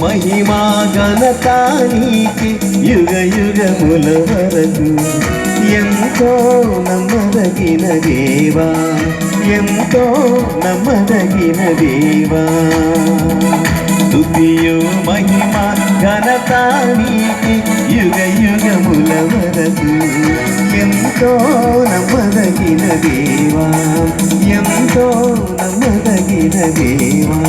మహిమా ఘనత నీకే యుగ యుగముల వరకు. ఎంతో నమ్మదగిన దేవా, ఎంతో నమ్మదగిన దేవా. స్తుతియు మహిమా ఘనత నీకే యుగ యుగముల వరకు. ఎంతో నమ్మదగిన దేవా, ఎంతో నమ్మదగిన దేవా.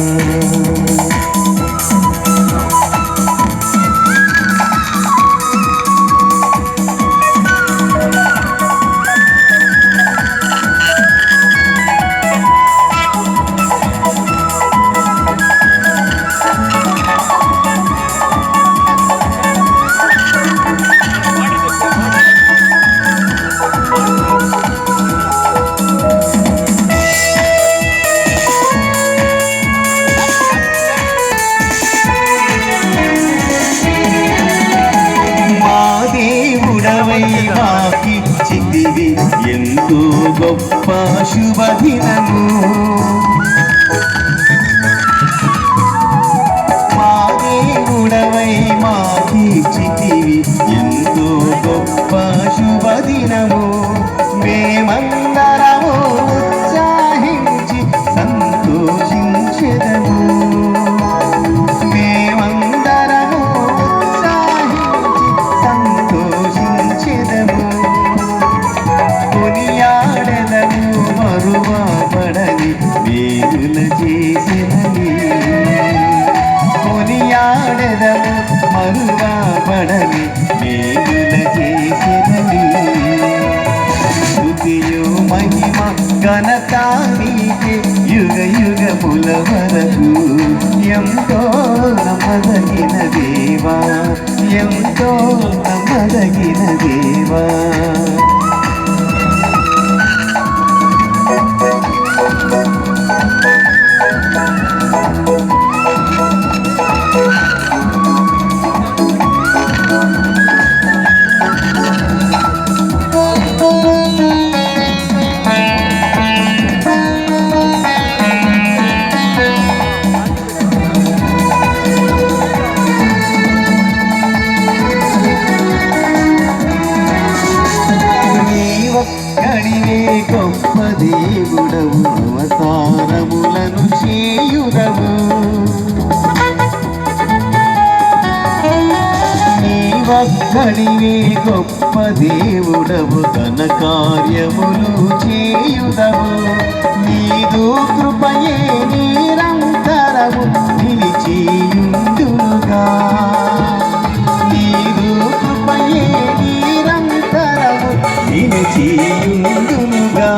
మాకిచ్చితివి ఎంతో గొప్ప శుభదినము. మా దేవుడవై మాకిచ్చితివి ఎంతో గొప్ప శుభదినము. మేమందరము ఉత్సాహించి సంతోషించెదము. మరువబడని మేలుల చేసినని కొనియాడెదము, మరువబడని మేలుల చేసినని. స్తుతియు మహిమ ఘనత నీకే యుగ యుగముల వరకు. ఎంతో నమ్మదగిన దేవా, ఎంతో నమ్మదగిన దేవా. ఒక్కడివే గొప్ప దేవుడవు, అవతారములను చేయుదవు. నీవొక్కడివే గొప్ప దేవుడవు, ఘన కార్యములు చేయుదవు. నీదు కృపయే నిరంతరము నిలిచియుండుగా. నీదు కృపయే నిరంతరము నిలిచియుండుగా.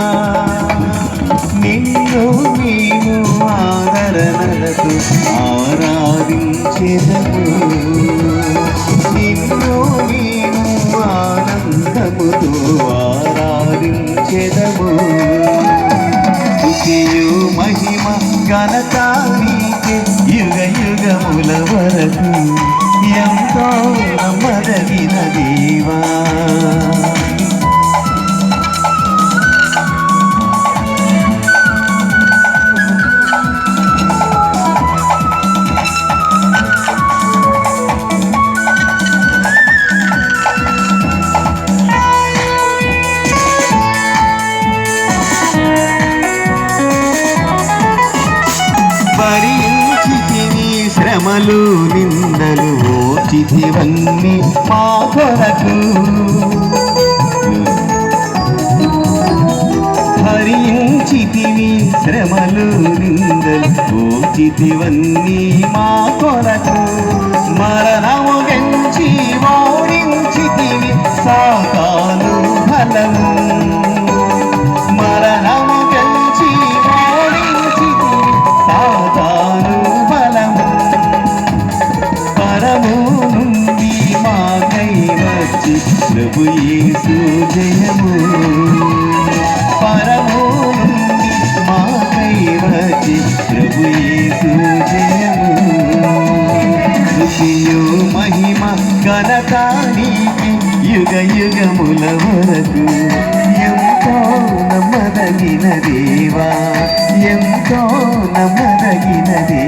నిన్ను మేము ఆదరణలతో ఆరాధించెదము. నిన్ను మేము ఆనందముతో ఆరాధించెదము. స్తుతియు మహిమ ఘనత నీకే యుగ యుగముల వరకు. ఎంతో నమ్మదగిన దేవా. భరించితివి శ్రమలు నిందలు ఓర్చితివన్నీ మా కొరకు. భరించితివి శ్రమలు నిందలు ఓర్చితివన్నీ మా కొరకు. మరణము గెంచి ఓడించితివి సాతాను బలము. మరణము గెంచి ఓడించితివి సాతాను బలము. పరము నుండి మాకై వచ్చి ప్రభు యేసు జయము. పరము నుండి మాకై వచ్చి ప్రభు యేసు జయము. స్తుతియు మహిమ ఘనత నీకే యుగ యుగముల వరకు. ఎంతో నమ్మదగిన దేవా, ఎంతో నమ్మదగిన దేవా.